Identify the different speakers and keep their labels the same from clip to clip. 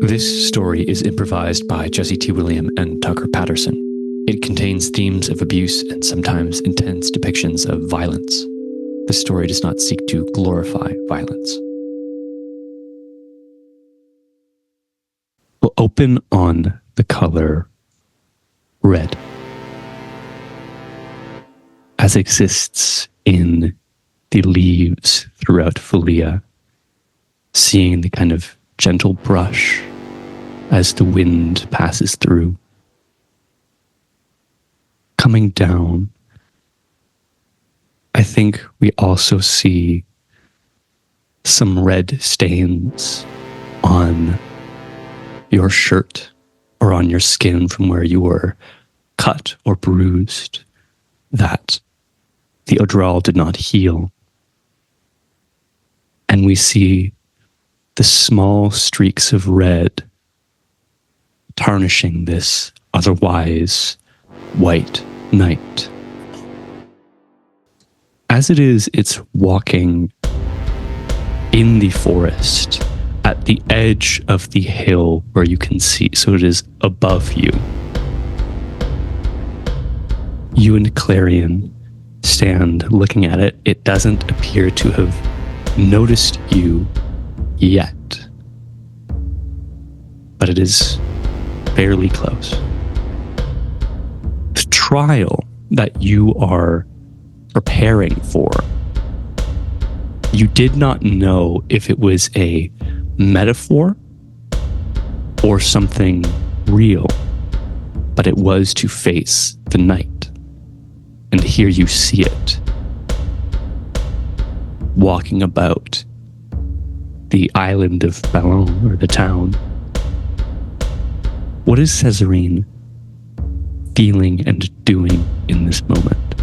Speaker 1: This story is improvised by Jesse T. William and Tucker Patterson. It contains themes of abuse and sometimes intense depictions of violence. The story does not seek to glorify violence. We'll open on the color red, as exists in the leaves throughout Folia, seeing the kind of gentle brush as the wind passes through. Coming down, I think we also see some red stains on your shirt or on your skin from where you were cut or bruised, that the Odral did not heal. And we see the small streaks of red tarnishing this otherwise white night. As it is, it's walking in the forest at the edge of the hill where you can see, so it is above you. You and Clarion stand looking at it. It doesn't appear to have noticed you yet, but it is fairly close. The trial that you are preparing for, you did not know if it was a metaphor or something real, but it was to face the night. And here you see it walking about the island of Ballon, or the town. What is Cesarine feeling and doing in this moment?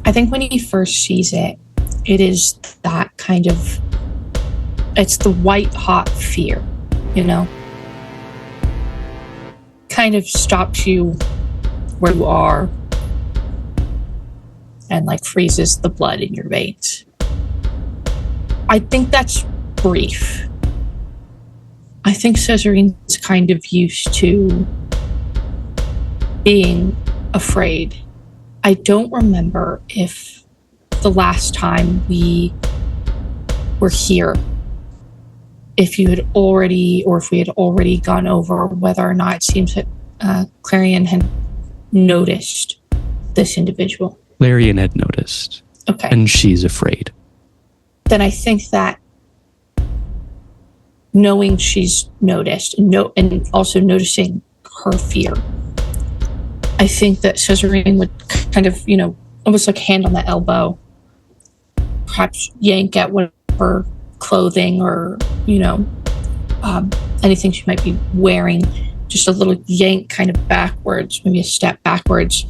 Speaker 2: I think when he first sees it, it is that kind of, it's the white hot fear, you know? Kind of stops you where you are and like freezes the blood in your veins. I think that's brief. I think Cesarine's kind of used to being afraid. I don't remember if the last time we were here, if you had already, or if we had already gone over whether or not it seems that Clarion had noticed this individual.
Speaker 1: Clarion had noticed.
Speaker 2: Okay.
Speaker 1: And she's afraid.
Speaker 2: Then I think that knowing she's noticed and also noticing her fear, I think that Cesarine would kind of, you know, almost like hand on the elbow, perhaps yank at whatever clothing or, you know, anything she might be wearing, just a little yank kind of backwards, maybe a step backwards.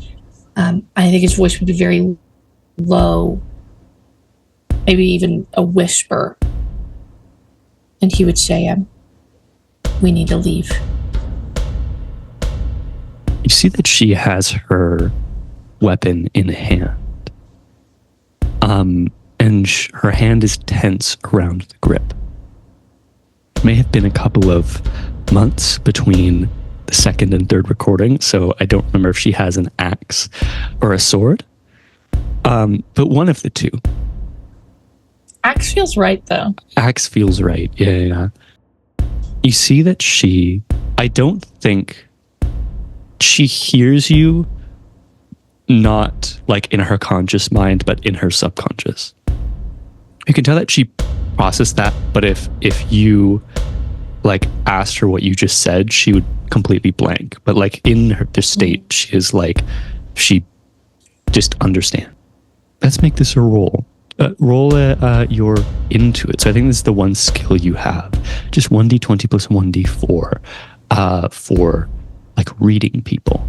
Speaker 2: I think his voice would be very low, maybe even a whisper. And he would say, we need to leave.
Speaker 1: You see that she has her weapon in hand. And her hand is tense around the grip. It may have been a couple of months between the second and third recording, so I don't remember if she has an axe or a sword. But one of the two.
Speaker 2: Axe feels right, though.
Speaker 1: Axe feels right, yeah. You see that I don't think she hears you, not like in her conscious mind, but in her subconscious. You can tell that she processed that, but if you like asked her what you just said, she would completely blank. But like in the state, she is like, she just understands. Let's make this a roll. Roll your into it. So I think this is the one skill you have. Just 1d20 plus 1d4 for like reading people.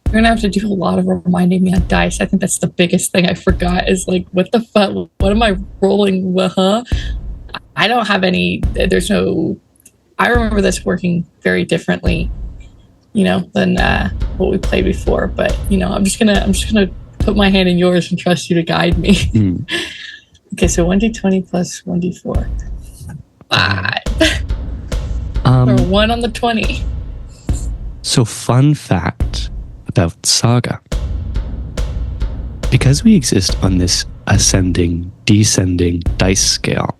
Speaker 2: You're gonna have to do a lot of reminding me on dice. I think that's the biggest thing I forgot is like, what the fuck? What am I rolling? Huh? I don't have any. There's no. I remember this working very differently, you know, than what we played before. But you know, I'm just gonna put my hand in yours and trust you to guide me. Okay, so 1d20 plus 1d4. 5. Or 1 on the 20.
Speaker 1: So, fun fact about Saga. Because we exist on this ascending, descending dice scale,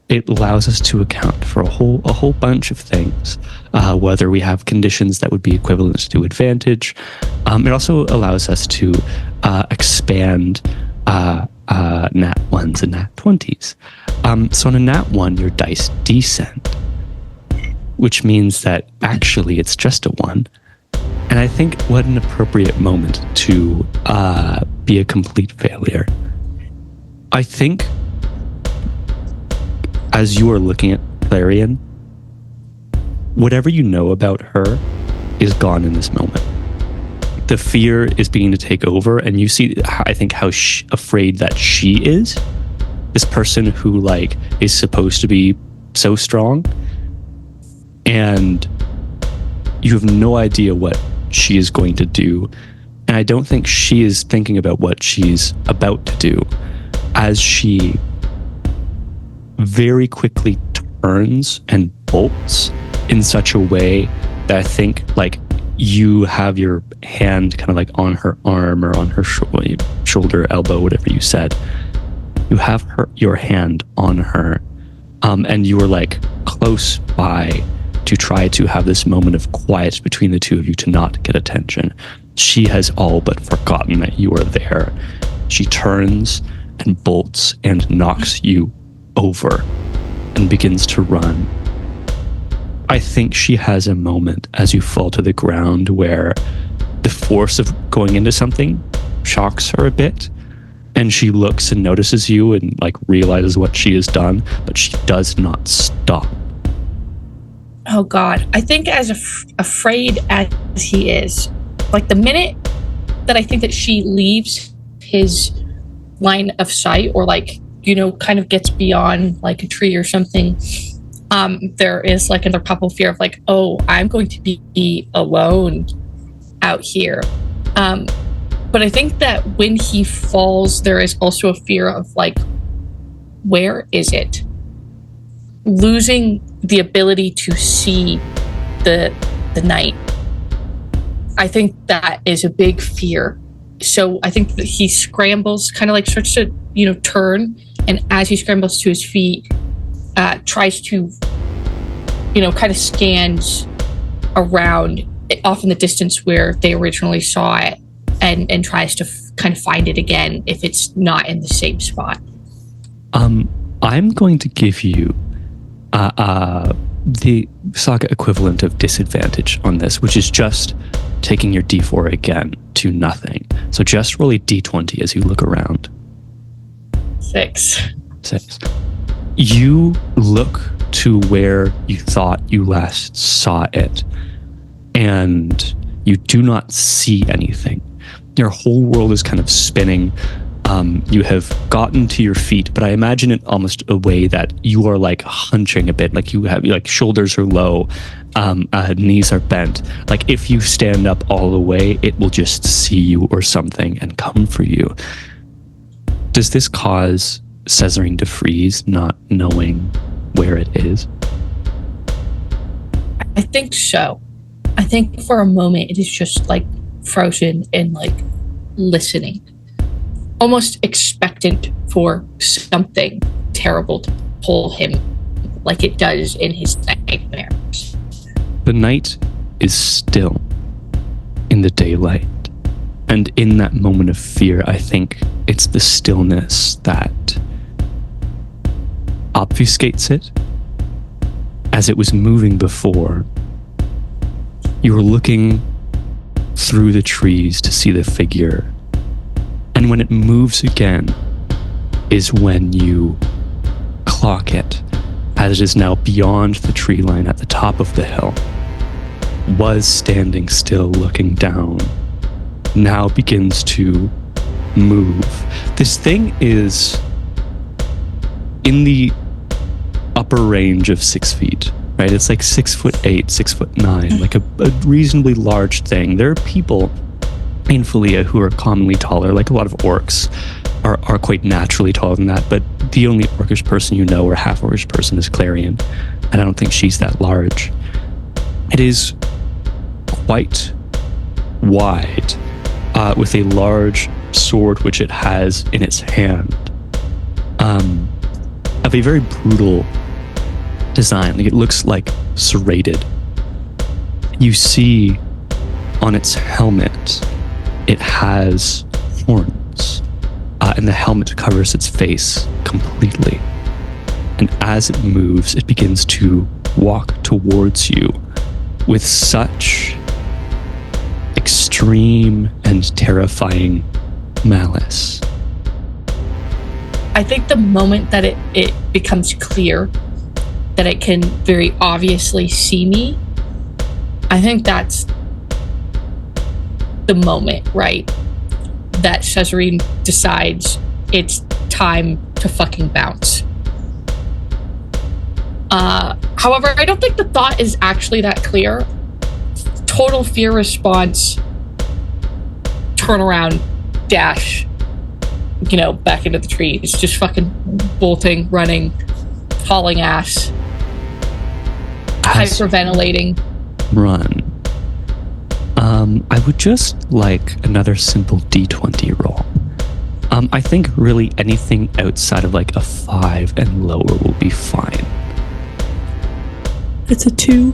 Speaker 1: it allows us to account for a whole bunch of things. Whether we have conditions that would be equivalent to advantage, it also allows us to expand nat 1s and nat 20s. So on a nat 1, your dice descend, which means that actually it's just a 1. And I think what an appropriate moment to be a complete failure. I think as you are looking at Clarion, whatever you know about her is gone in this moment. The fear is beginning to take over, and you see, I think, how afraid that she is. This person who is supposed to be so strong, and you have no idea what she is going to do. And I don't think she is thinking about what she's about to do, as she very quickly turns and bolts in such a way that I think you have your hand kind of on her arm or on her shoulder, elbow, whatever you said. You have your hand on her, and you are close by to try to have this moment of quiet between the two of you to not get attention. She has all but forgotten that you are there. She turns and bolts and knocks you over and begins to run. I think she has a moment as you fall to the ground where the force of going into something shocks her a bit, and she looks and notices you and realizes what she has done, but she does not stop.
Speaker 2: Oh God, I think as afraid as he is, the minute that I think that she leaves his line of sight or kind of gets beyond a tree or something, there is another couple fear of oh, I'm going to be alone out here. But I think that when he falls, there is also a fear of where is it? Losing the ability to see the night. I think that is a big fear. So I think that he scrambles, kind of starts to, turn. And as he scrambles to his feet, tries to, kind of scans around off in the distance where they originally saw it and tries to kind of find it again if it's not in the same spot.
Speaker 1: I'm going to give you the Saga equivalent of disadvantage on this, which is just taking your d4 again to nothing. So just roll a d20 as you look around.
Speaker 2: 6.
Speaker 1: You look to where you thought you last saw it, and you do not see anything. Your whole world is kind of spinning. You have gotten to your feet, but I imagine it almost a way that you are hunching a bit, you have shoulders are low, knees are bent. If you stand up all the way, it will just see you or something and come for you. Does this cause Cesarine to freeze, not knowing where it is?
Speaker 2: I think so. I think for a moment it is just frozen and listening, almost expectant for something terrible to pull him like it does in his nightmares.
Speaker 1: The night is still in the daylight. And in that moment of fear, I think it's the stillness that obfuscates it. As it was moving before, you were looking through the trees to see the figure. And when it moves again is when you clock it, as it is now beyond the tree line at the top of the hill, was standing still looking down, now begins to move. This thing is in the upper range of 6 feet, right? It's 6'8", 6'9", a reasonably large thing. There are people in Philia who are commonly taller, a lot of orcs are quite naturally taller than that, but the only orcish person or half orcish person is Clarion, and I don't think she's that large. It is quite wide, with a large sword which it has in its hand, of a very brutal design. Like, it looks like serrated. You see on its helmet, it has horns, and the helmet covers its face completely. And as it moves, it begins to walk towards you with such extreme and terrifying malice.
Speaker 2: I think the moment that it becomes clear that it can very obviously see me, I think that's the moment, right? That Cesarine decides it's time to fucking bounce. However, I don't think the thought is actually that clear. Total fear response, turn around, dash, back into the trees, just fucking bolting, running, hauling ass, hyperventilating.
Speaker 1: Run. I would just like another simple D20 roll. I think really anything outside of like a 5 and lower will be fine.
Speaker 2: It's a 2.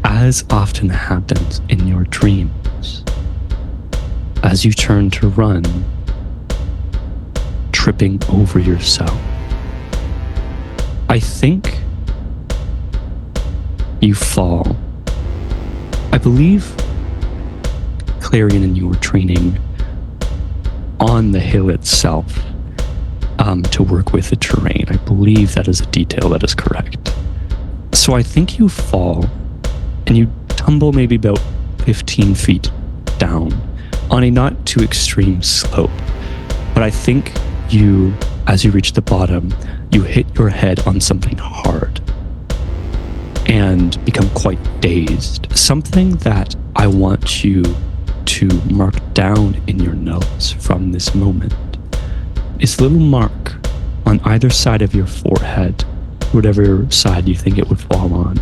Speaker 1: As often happens in your dreams, as you turn to run, tripping over yourself, I think you fall. I believe, Clarion, and you were training on the hill itself to work with the terrain. I believe that is a detail that is correct. So I think you fall and you tumble maybe about 15 feet down on a not too extreme slope. But I think you, as you reach the bottom, you hit your head on something hard and become quite dazed. Something that I want you to mark down in your notes from this moment is a little mark on either side of your forehead, whatever side you think it would fall on,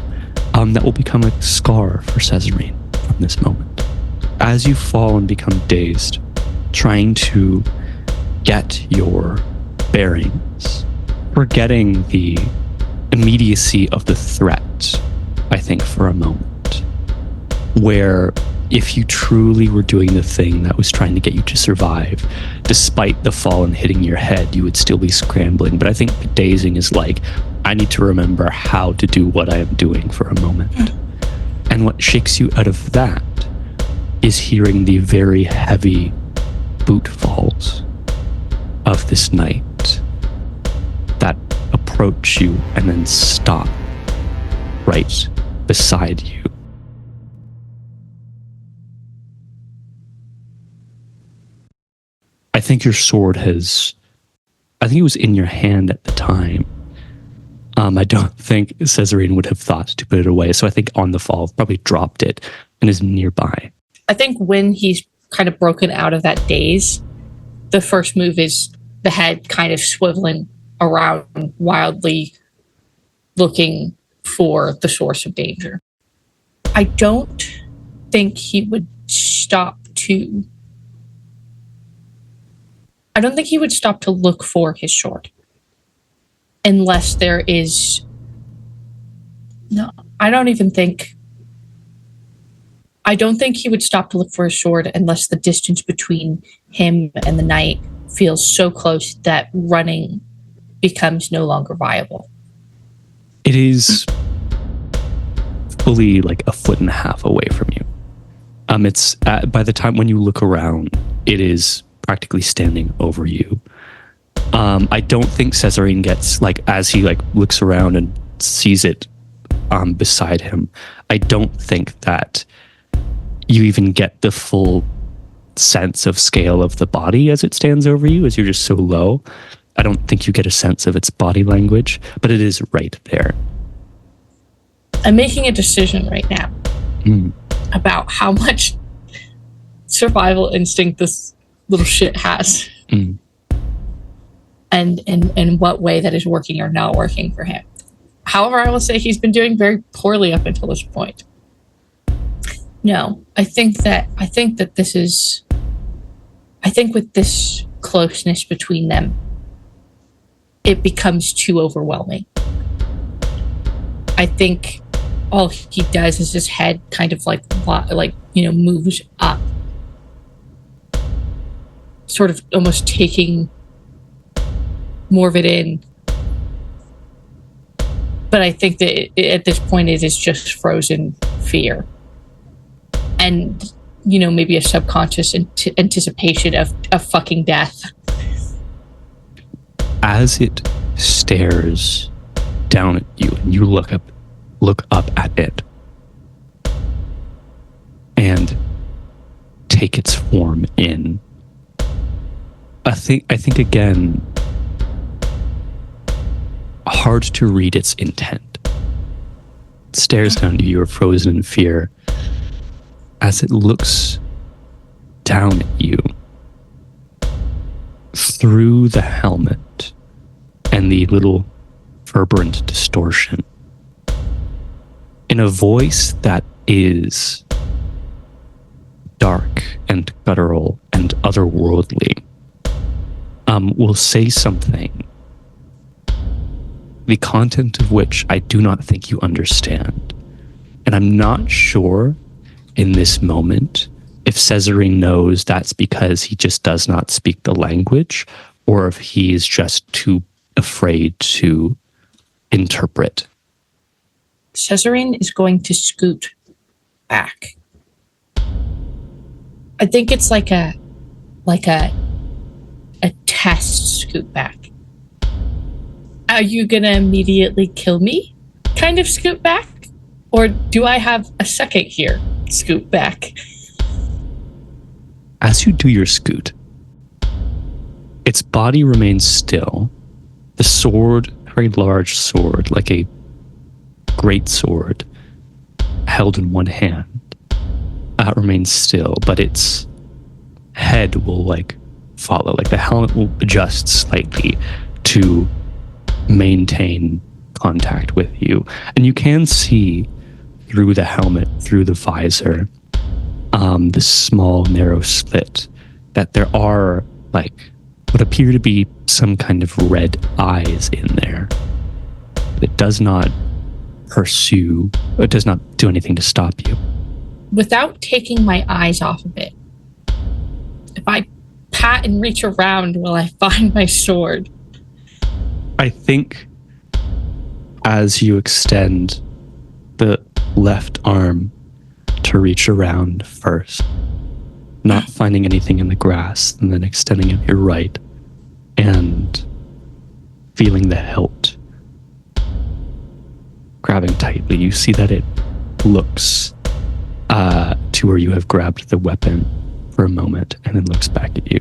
Speaker 1: that will become a scar for Cesarine from this moment. As you fall and become dazed, trying to get your bearings, forgetting the immediacy of the threat, I think, for a moment, where if you truly were doing the thing that was trying to get you to survive, despite the fall and hitting your head, you would still be scrambling. But I think the dazing is like, I need to remember how to do what I am doing for a moment. And what shakes you out of that is hearing the very heavy boot falls of this night that approach you and then stop right beside you. I think your sword I think it was in your hand at the time. I don't think Cesarine would have thought to put it away, so I think on the fall probably dropped it and is nearby.
Speaker 2: I think when he's kind of broken out of that daze, the first move is the head kind of swiveling around wildly, looking for the source of danger. I don't think he would stop to look for his sword. Unless there is... No, I don't think he would stop to look for his sword unless the distance between him and the knight feels so close that running becomes no longer viable.
Speaker 1: It is fully like a foot and a half away from you. It's by the time when you look around, it is practically standing over you. I don't think Cesarine gets, like, as he like looks around and sees it beside him, I don't think that you even get the full sense of scale of the body as it stands over you, as you're just so low. I don't think you get a sense of its body language, but it is right there.
Speaker 2: I'm making a decision right now about how much survival instinct this little shit has. And in what way that is working or not working for him. However, I will say he's been doing very poorly up until this point. No, I think with this closeness between them, it becomes too overwhelming. I think all he does is his head kind of moves up, sort of almost taking more of it in. But I think that at this point it is just frozen fear. And, maybe a subconscious anticipation of fucking death.
Speaker 1: As it stares down at you and you look up at it and take its form in, I think again, hard to read its intent. It stares down at you, you're frozen in fear. As it looks down at you through the helmet and the little reverberant distortion, in a voice that is dark and guttural and otherworldly, will say something, the content of which I do not think you understand. And I'm not sure in this moment if Cesarine knows that's because he just does not speak the language, or if he's just too afraid to interpret.
Speaker 2: Cesarine is going to scoot back. I think it's like a test scoot back. Are you gonna immediately kill me? Kind of scoot back? Or do I have a second here? Scoot back.
Speaker 1: As you do your scoot, its body remains still. The sword, a very large sword, like a great sword, held in one hand, remains still, but its head will follow. The helmet will adjust slightly to maintain contact with you. And you can see through the helmet, through the visor, this small narrow slit, that there are what appear to be some kind of red eyes in there. It does not pursue, it does not do anything to stop you.
Speaker 2: Without taking my eyes off of it, if I pat and reach around, will I find my sword?
Speaker 1: I think as you extend the left arm to reach around first, not finding anything in the grass, and then extending it your right and feeling the hilt grabbing tightly, you see that it looks to where you have grabbed the weapon for a moment and then looks back at you.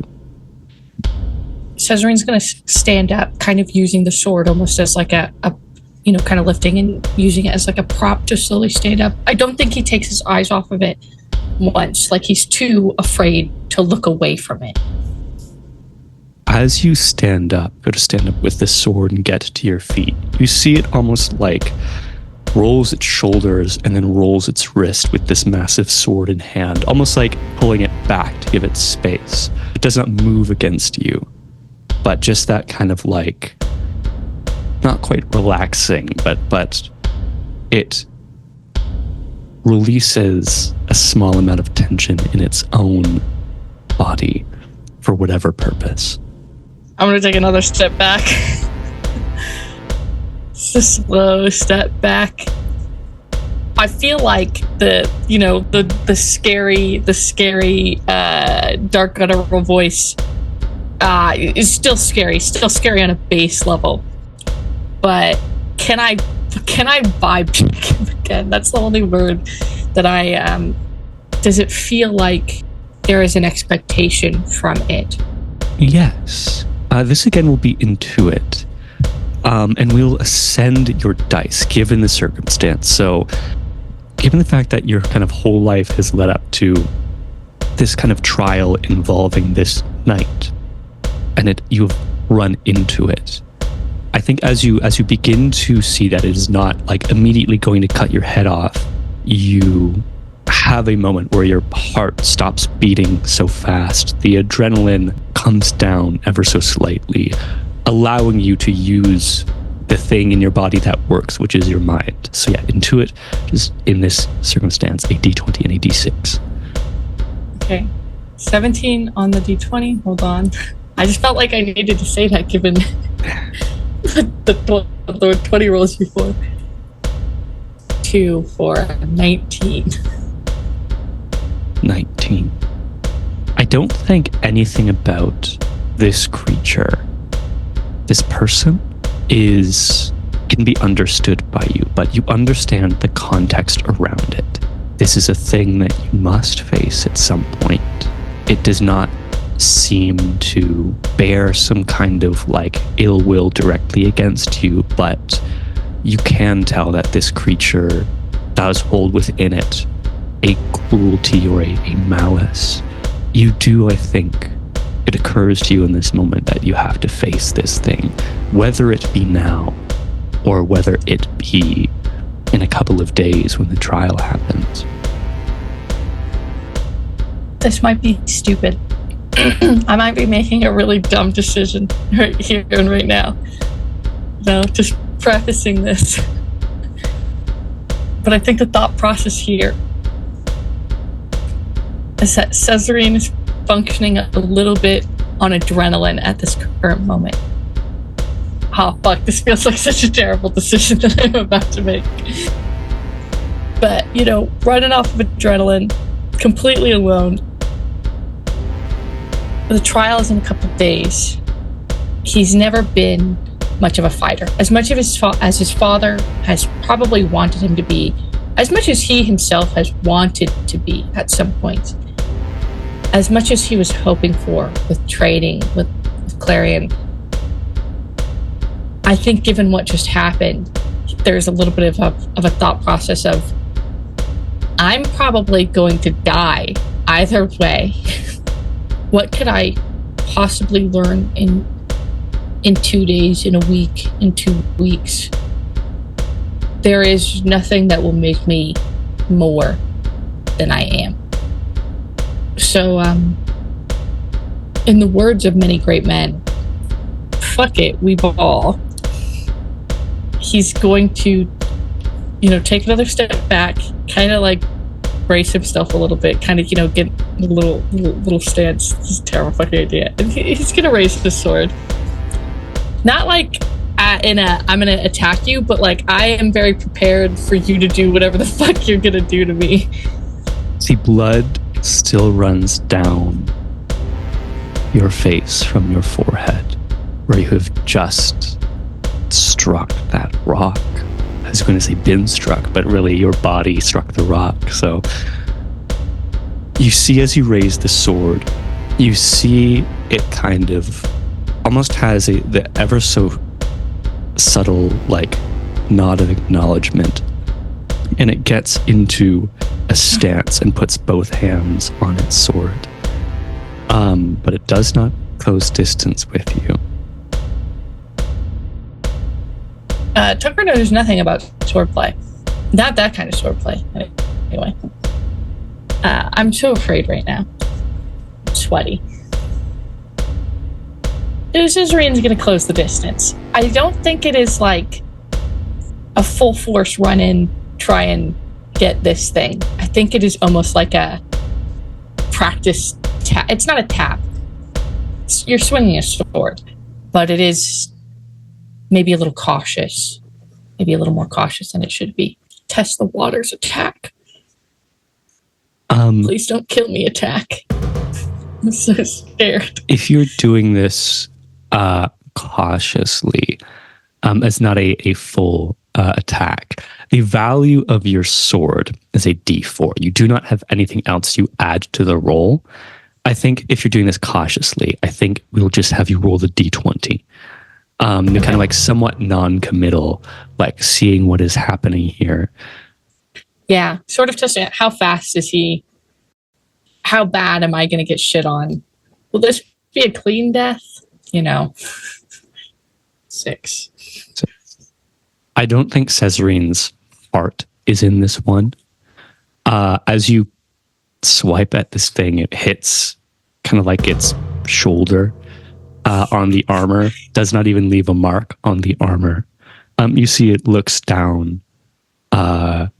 Speaker 2: Cesarine's going to stand up, kind of using the sword almost as kind of lifting and using it as a prop to slowly stand up. I don't think he takes his eyes off of it once. He's too afraid to look away from it.
Speaker 1: As you go to stand up with the sword and get to your feet, you see it almost rolls its shoulders and then rolls its wrist with this massive sword in hand, almost like pulling it back to give it space. It does not move against you, but just that kind of not quite relaxing, but it releases a small amount of tension in its own body for whatever purpose.
Speaker 2: I'm going to take another step back. It's a slow step back. I feel like the scary dark guttural voice is still scary on a base level. But can I vibe check him again? That's the only word that I does it feel like there is an expectation from it?
Speaker 1: Yes. This again will be intuit. And we'll ascend your dice given the circumstance. So given the fact that your kind of whole life has led up to this kind of trial involving this night, and you've run into it, I think as you begin to see that it is not like immediately going to cut your head off, you have a moment where your heart stops beating so fast. The adrenaline comes down ever so slightly, allowing you to use the thing in your body that works, which is your mind. So yeah, intuit is in this circumstance a d20 and a d6.
Speaker 2: Okay. 17 on the d20. Hold on. I just felt like I needed to say that given the 20 rolls before. 2 for 19.
Speaker 1: 19. I don't think anything about this creature, this person, can be understood by you, but you understand the context around it. This is a thing that you must face at some point. It does not seem to bear some kind of like ill will directly against you, but you can tell that this creature does hold within it a cruelty or a malice. You do, I think, it occurs to you in this moment that you have to face this thing, whether it be now or whether it be in a couple of days when the trial happens.
Speaker 2: This might be stupid. I might be making a really dumb decision right here and right now. No, just prefacing this. But I think the thought process here is that Cesarine is functioning a little bit on adrenaline at this current moment. Oh, fuck, this feels like such a terrible decision that I'm about to make. But, running off of adrenaline, completely alone. The trial is in a couple of days. He's never been much of a fighter. As much of as his father has probably wanted him to be, as much as he himself has wanted to be at some point, as much as he was hoping for with trading with Clarion, I think given what just happened, there's a little bit of a thought process of, I'm probably going to die either way. What could I possibly learn in 2 days, in a week, in 2 weeks? There is nothing that will make me more than I am. So, in the words of many great men, fuck it, we ball. He's going to, take another step back, kind of like brace himself a little bit, kind of, get a little stance. This is a terrible fucking idea. And he's gonna raise his sword. Not like I'm gonna attack you, but like I am very prepared for you to do whatever the fuck you're gonna do to me.
Speaker 1: See, blood still runs down your face from your forehead where you have just struck that rock. I was going to say been struck, but really your body struck the rock. So you see, as you raise the sword, you see it kind of almost has the ever so subtle like nod of acknowledgement, and it gets into a stance and puts both hands on its sword. But it does not close distance with you.
Speaker 2: Tucker knows nothing about swordplay. Not that kind of swordplay. Anyway. I'm so afraid right now. I'm sweaty. Cesarine's going to close the distance. I don't think it is like a full force run in, try and get this thing. I think it is almost like a practice tap. It's not a tap. You're swinging a sword, but it is maybe a little cautious, maybe a little more cautious than it should be. Test the waters, attack. Please don't kill me, attack. I'm so scared.
Speaker 1: If you're doing this cautiously, it's not a full attack. The value of your sword is a d4. You do not have anything else you add to the roll. I think if you're doing this cautiously, I think we'll just have you roll the d20. You're kind of like somewhat non-committal, like seeing what is happening here.
Speaker 2: Yeah, sort of testing how fast is he? How bad am I going to get shit on? Will this be a clean death? 6.
Speaker 1: I don't think Cesarine's heart is in this one. As you swipe at this thing, it hits kind of like its shoulder on the armor, does not even leave a mark on the armor. You see it looks down at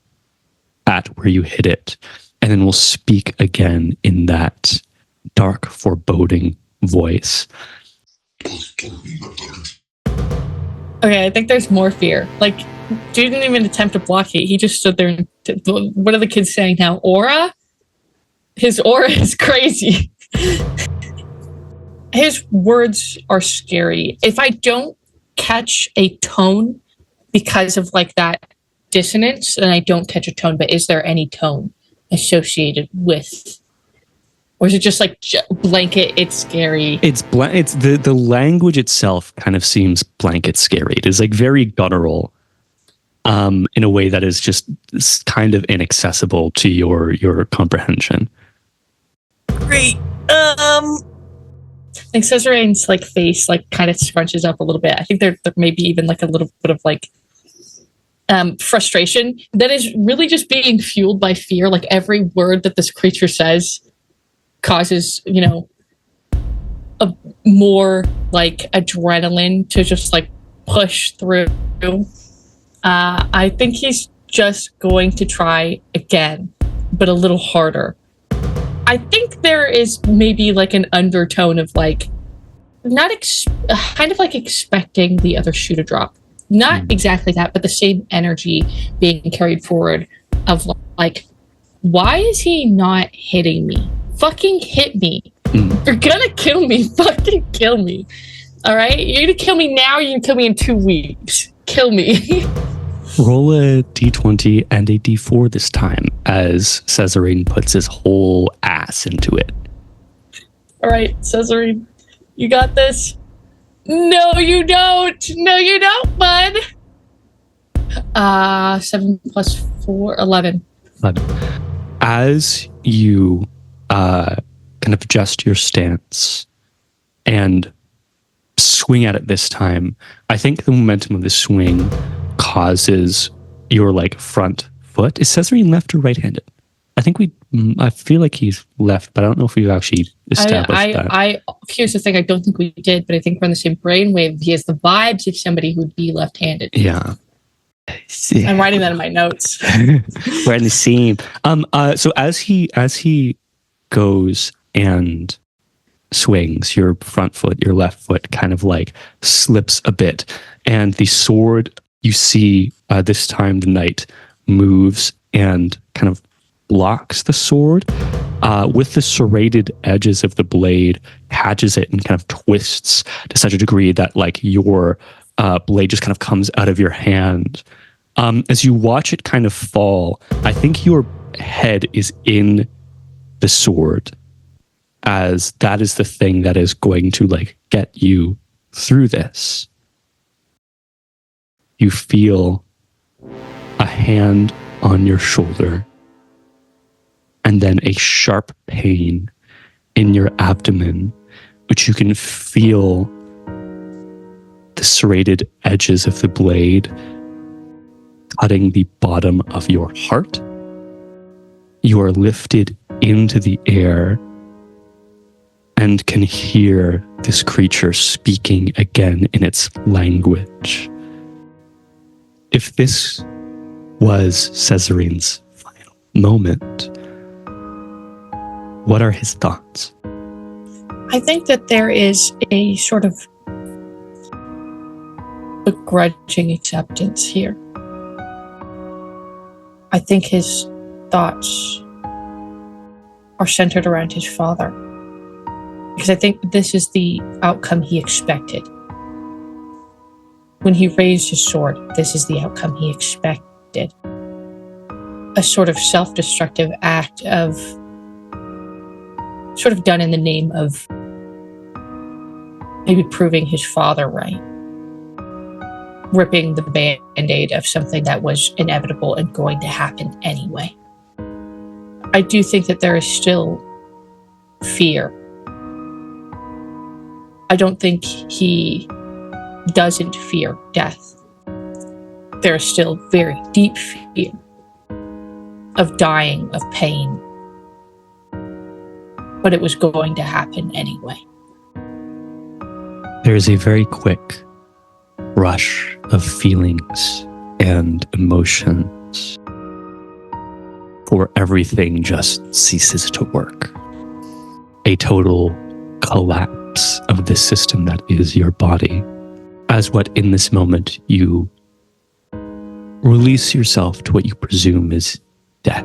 Speaker 1: where you hit it, and then will speak again in that dark, foreboding voice.
Speaker 2: Okay, I think there's more fear. Like, dude didn't even attempt to block it. He just stood there and... What are the kids saying now? Aura? His aura is crazy. His words are scary. If I don't catch a tone because of like that dissonance, then I don't catch a tone. But is there any tone associated with... Or is it just like blanket, it's scary?
Speaker 1: It's the language itself kind of seems blanket scary. It is like very guttural, in a way that is just kind of inaccessible to your comprehension.
Speaker 2: Great. I think Cesarine's like face like kind of scrunches up a little bit. I think there may be even like a little bit of like frustration that is really just being fueled by fear. Like every word that this creature says causes, you know, a more like adrenaline to just like push through. I think he's just going to try again, but a little harder. I think there is maybe like an undertone of like not kind of like expecting the other shoe to drop. Not exactly that, but the same energy being carried forward of like, why is he not hitting me? Fucking hit me. You're gonna kill me. Fucking kill me. All right? You're gonna kill me now, you're gonna kill me in 2 weeks. Kill me.
Speaker 1: Roll a d20 and a d4 this time as Cesarine puts his whole ass into it.
Speaker 2: All right, Cesarine, you got this. No, you don't. No, you don't, bud. 7 plus 4, 11.
Speaker 1: 11. As you kind of adjust your stance and swing at it this time, I think the momentum of the swing causes your like front foot. Is Cesarine left or right-handed? I feel like he's left, but I don't know if we've actually established that.
Speaker 2: Here's the thing, I don't think we did, but I think we're on the same brainwave. He has the vibes of somebody who'd be left-handed.
Speaker 1: Yeah.
Speaker 2: I'm writing that in my notes.
Speaker 1: We're in the same. So as he goes and swings, your front foot, your left foot kind of like slips a bit, and the sword, you see this time the knight moves and kind of blocks the sword with the serrated edges of the blade, catches it and kind of twists to such a degree that like your blade just kind of comes out of your hand. As you watch it kind of fall, I think your head is in the sword, as that is the thing that is going to like get you through this. You feel a hand on your shoulder, and then a sharp pain in your abdomen, which you can feel the serrated edges of the blade cutting the bottom of your heart. You are lifted into the air and can hear this creature speaking again in its language. If this was Cesarine's final moment, what are his thoughts?
Speaker 2: I think that there is a sort of begrudging acceptance here. I think his thoughts are centered around his father, because I think this is the outcome he expected. When he raised his sword, this is the outcome he expected. A sort of self-destructive act of sort of done in the name of maybe proving his father right. Ripping the band-aid of something that was inevitable and going to happen anyway. I do think that there is still fear. I don't think he doesn't fear death. There's still very deep fear of dying of pain. But it was going to happen anyway.
Speaker 1: There is a very quick rush of feelings and emotions before everything just ceases to work. A total collapse of the system that is your body, as what in this moment you release yourself to what you presume is death.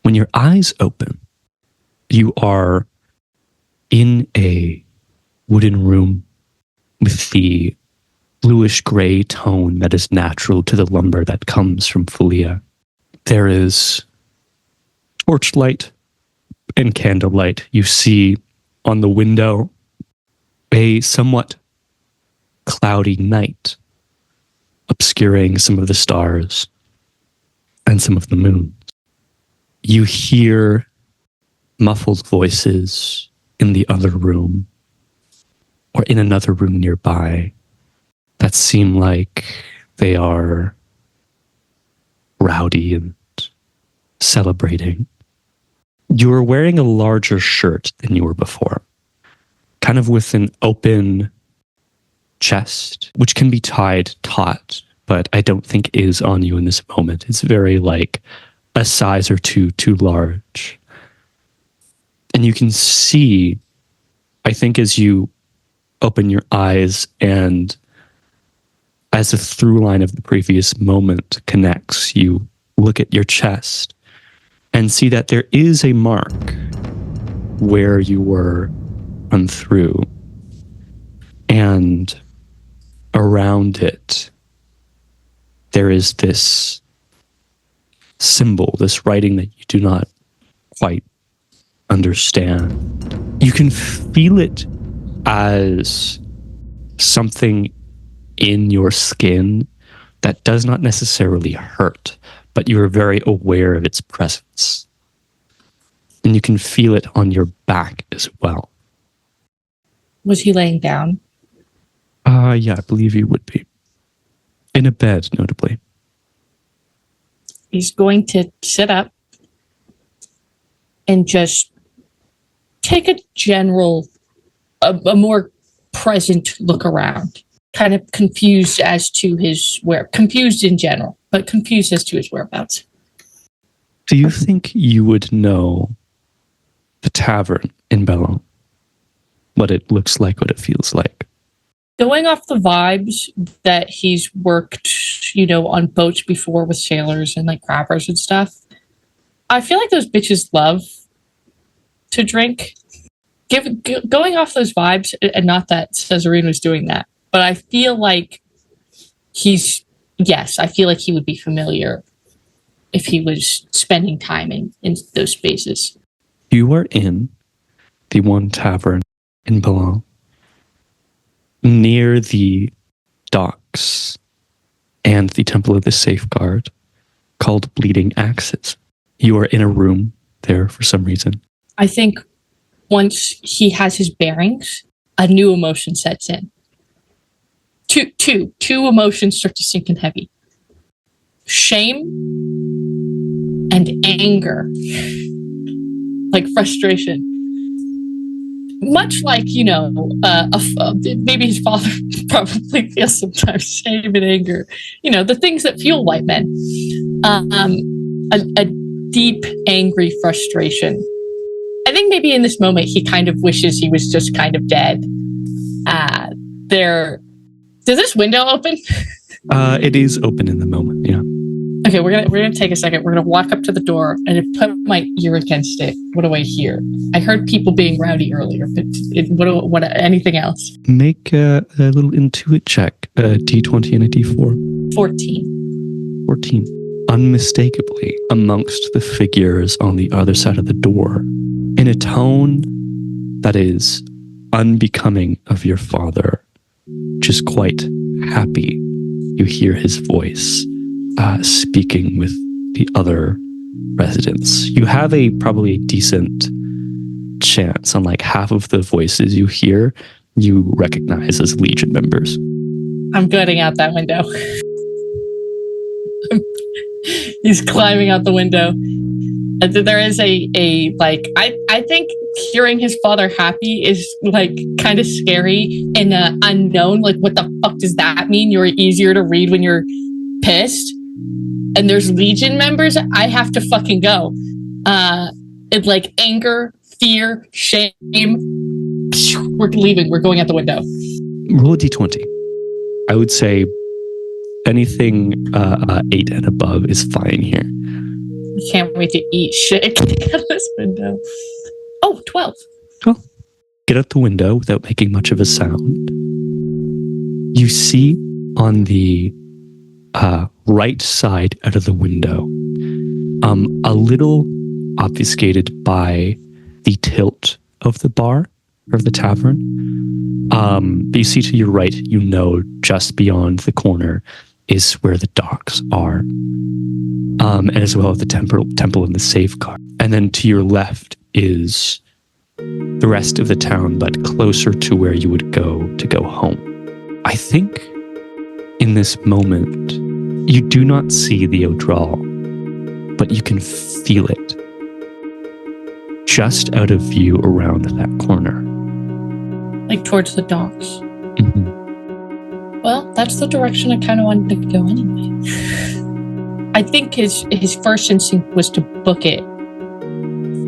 Speaker 1: When your eyes open, you are in a wooden room with the bluish gray tone that is natural to the lumber that comes from Fulia. There is torchlight and candlelight. You see on the window a somewhat cloudy night obscuring some of the stars and some of the moon. You hear muffled voices in the other room or in another room nearby that seem like they are rowdy and celebrating. You are wearing a larger shirt than you were before, kind of with an open chest, which can be tied taut, but I don't think is on you in this moment. It's very like a size or two too large. And you can see, I think as you open your eyes and as the through line of the previous moment connects, you look at your chest and see that there is a mark where you were run through. And around it, there is this symbol, this writing that you do not quite understand. You can feel it as something in your skin that does not necessarily hurt, but you are very aware of its presence. And you can feel it on your back as well.
Speaker 2: Was he laying down?
Speaker 1: Yeah, I believe you would be. In a bed, notably.
Speaker 2: He's going to sit up and just take a general, a more present look around. Kind of confused as to his confused in general, but confused as to his whereabouts.
Speaker 1: Do you think you would know the tavern in Bellon? What it looks like, what it feels like?
Speaker 2: Going off the vibes that he's worked, on boats before with sailors and like crabbers and stuff, I feel like those bitches love to drink. Going off those vibes, and not that Cesarine was doing that, but I feel like I feel like he would be familiar if he was spending time in those spaces.
Speaker 1: You are in the one tavern in Bellon, near the docks and the Temple of the Safeguard, called Bleeding Axes. You are in a room there for some reason.
Speaker 2: I think once he has his bearings, a new emotion sets in. Two emotions start to sink in heavy. Shame and anger. Like frustration. Much like, maybe his father probably feels sometimes shame and anger. The things that fuel white men. A deep, angry frustration. I think maybe in this moment he kind of wishes he was just kind of dead. Does this window open?
Speaker 1: It is open in the moment, yeah.
Speaker 2: Okay, we're gonna take a second. We're gonna walk up to the door and put my ear against it. What do I hear? I heard people being rowdy earlier, but what anything else?
Speaker 1: Make a little intuit check. A D20 and a D4. 14. Unmistakably, amongst the figures on the other side of the door, in a tone that is unbecoming of your father, just quite happy, you hear his voice speaking with the other residents. You have probably a decent chance on like half of the voices you hear you recognize as Legion members.
Speaker 2: I'm getting out that window. He's climbing out the window. And there is a like I think hearing his father happy is like kind of scary and unknown. Like, what the fuck does that mean? You're easier to read when you're pissed. And there's Legion members. I have to fucking go. It's like anger, fear, shame. We're leaving. We're going out the window.
Speaker 1: Roll a d20. I would say anything 8 and above is fine here.
Speaker 2: I can't wait to eat shit out of this window. Oh, 12.
Speaker 1: Well, get out the window without making much of a sound. You see on the right side out of the window, a little obfuscated by the tilt of the bar or the tavern. But you see to your right, you know, just beyond the corner is where the docks are. And as well as the temple and the safeguard. And then to your left is the rest of the town, but closer to where you would go to go home. I think in this moment, you do not see the Odral, but you can feel it just out of view around that corner.
Speaker 2: Like towards the docks.
Speaker 1: Mm-hmm.
Speaker 2: Well, that's the direction I kind of wanted to go anyway. I think his first instinct was to book it.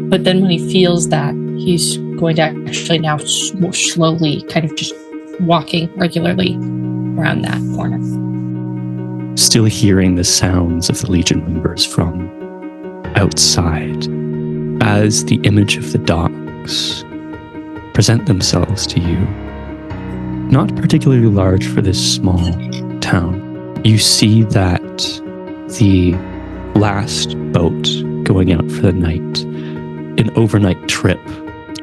Speaker 2: But then when he feels that, he's going to actually now more slowly kind of just walking regularly around that corner.
Speaker 1: Still hearing the sounds of the Legion members from outside as the image of the docks present themselves to you. Not particularly large for this small town. You see that the last boat going out for the night, an overnight trip,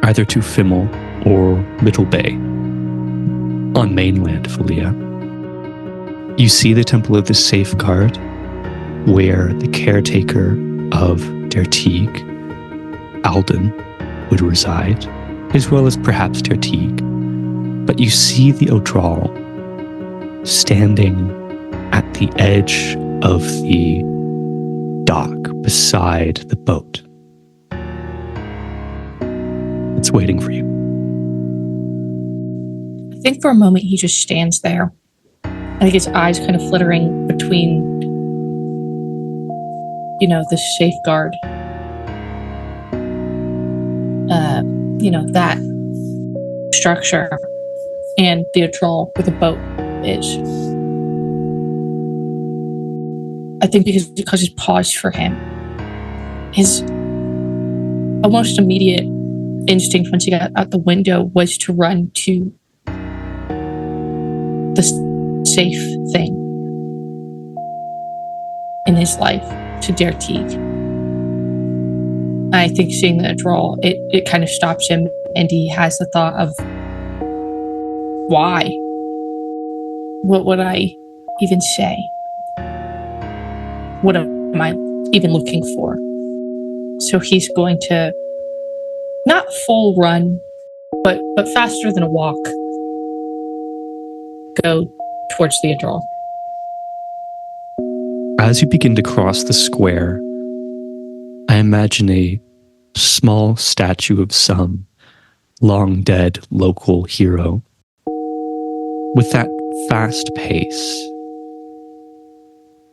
Speaker 1: either to Fimmel or Little Bay on mainland Valia. You see the Temple of the Safeguard, where the caretaker of Dertig, Alden, would reside, as well as perhaps Dertig. But you see the Odral standing at the edge of the dock beside the boat. It's waiting for you.
Speaker 2: I think for a moment he just stands there. I think his eyes kind of flittering between, the safeguard. That structure and the Odral where the boat is. I think because his pause for him, his almost immediate instinct once he got out the window was to run to the safe thing in his life, to Dertig. I think seeing the Odral, it kind of stops him, and he has the thought of, why? What would I even say? What am I even looking for? So he's going to, not full run, but faster than a walk, go towards the Odral.
Speaker 1: As you begin to cross the square, I imagine a small statue of some long dead local hero. With that fast pace,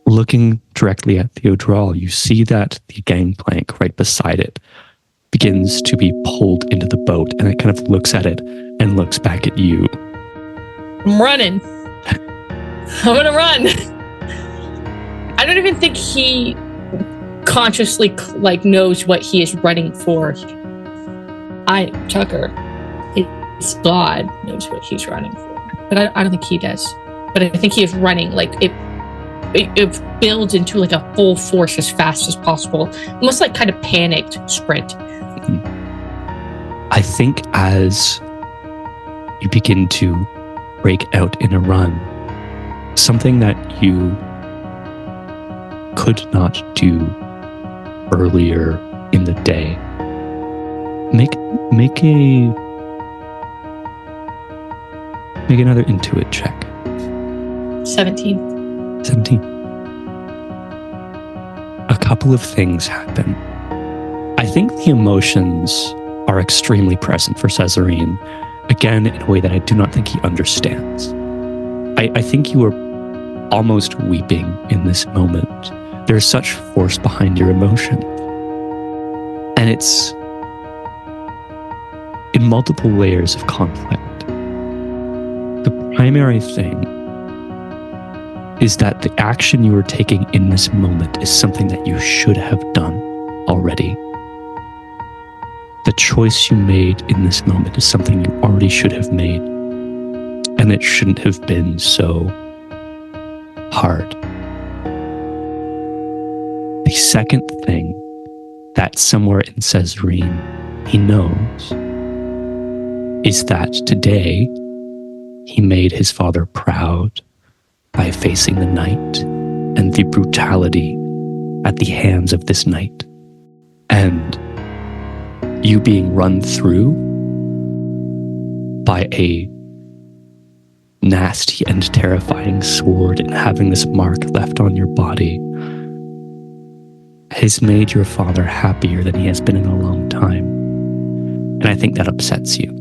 Speaker 1: looking directly at the Odral, you see that the gangplank right beside it begins to be pulled into the boat, and it kind of looks at it and looks back at you.
Speaker 2: I'm running. I'm gonna run. I don't even think he consciously knows what he is running for. Tucker, it's God knows what he's running for. But I don't think he does. But I think he is running, it builds into a full force as fast as possible. Almost like kind of panicked sprint.
Speaker 1: I think as you begin to break out in a run, something that you could not do earlier in the day. Make another intuit check.
Speaker 2: 17.
Speaker 1: 17. A couple of things happen. I think the emotions are extremely present for Cesarine, again, in a way that I do not think he understands. I think you are almost weeping in this moment. There's such force behind your emotion. And it's in multiple layers of conflict. The primary thing is that the action you are taking in this moment is something that you should have done already. The choice you made in this moment is something you already should have made, and it shouldn't have been so hard. The second thing that somewhere in Cesarine he knows is that today he made his father proud by facing the night and the brutality at the hands of this night. And you being run through by a nasty and terrifying sword and having this mark left on your body has made your father happier than he has been in a long time. And I think that upsets you.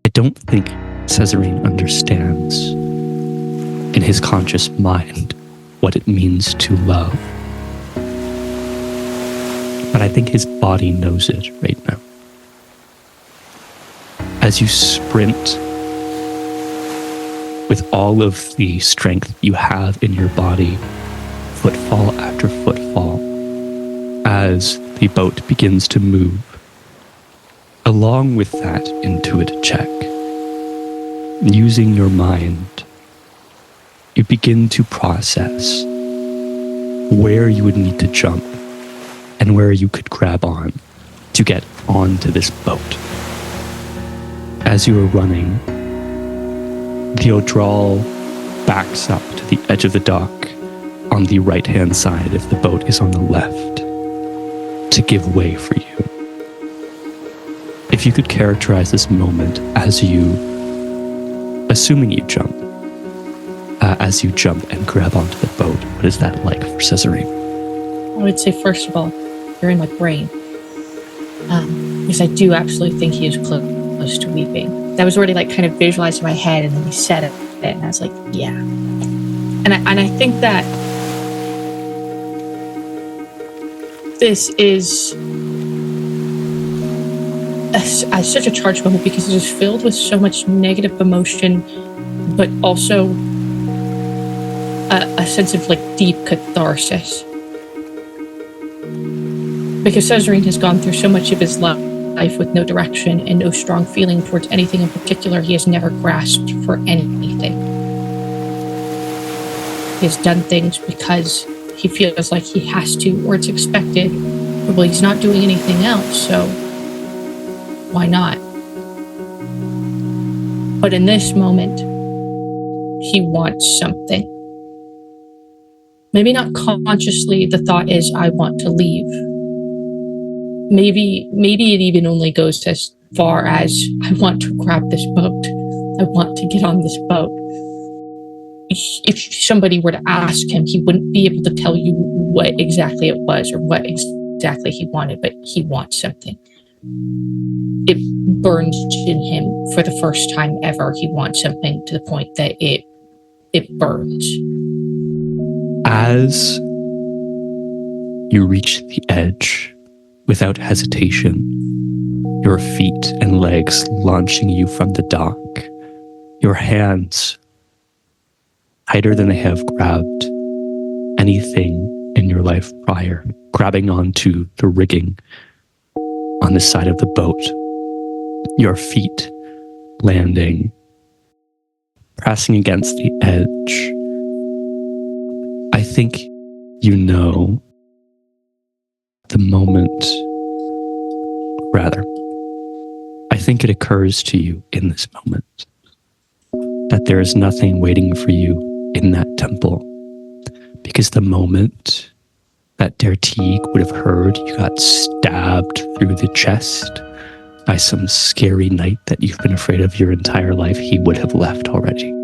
Speaker 1: I don't think Cesarine understands in his conscious mind what it means to love. But I think his body knows it right now. As you sprint with all of the strength you have in your body, footfall after footfall, as the boat begins to move, along with that intuitive check, using your mind, you begin to process where you would need to jump and where you could grab on to get onto this boat. As you are running, the Odral backs up to the edge of the dock on the right-hand side if the boat is on the left to give way for you. If you could characterize this moment as you, assuming you jump, as you jump and grab onto the boat, what is that like for Cesarine?
Speaker 2: I would say, first of all, you're in my brain. Because I do absolutely think he is close to weeping. That was already like kind of visualized in my head, and then he said it, and I was like, yeah. And I think that this is such a charged moment because it is filled with so much negative emotion, but also a sense of like deep catharsis. Because Cesarine has gone through so much of his life with no direction and no strong feeling towards anything in particular. He has never grasped for anything. He has done things because he feels like he has to, or it's expected. Well, he's not doing anything else, so why not? But in this moment, he wants something. Maybe not consciously, the thought is, I want to leave. Maybe it even only goes as far as, I want to grab this boat. I want to get on this boat. If somebody were to ask him, he wouldn't be able to tell you what exactly it was or what exactly he wanted, but he wants something. It burns in him for the first time ever. He wants something to the point that it burns.
Speaker 1: As you reach the edge, without hesitation, your feet and legs launching you from the dock, your hands tighter than they have grabbed anything in your life prior, grabbing onto the rigging on the side of the boat, your feet landing, pressing against the edge. I think you know the moment, I think it occurs to you in this moment that there is nothing waiting for you in that temple, because the moment that Dertig would have heard you got stabbed through the chest by some scary knight that you've been afraid of your entire life, he would have left already.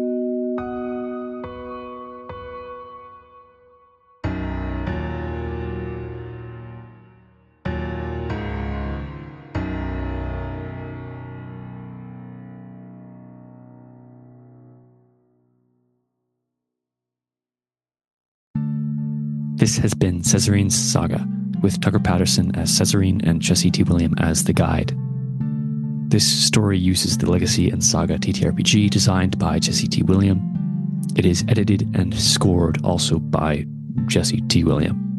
Speaker 1: This has been Cesarine's Saga, with Tucker Patterson as Cesarine and Jesse T. William as the guide. This story uses the Legacy and Saga TTRPG designed by Jesse T. William. It is edited and scored also by Jesse T. William.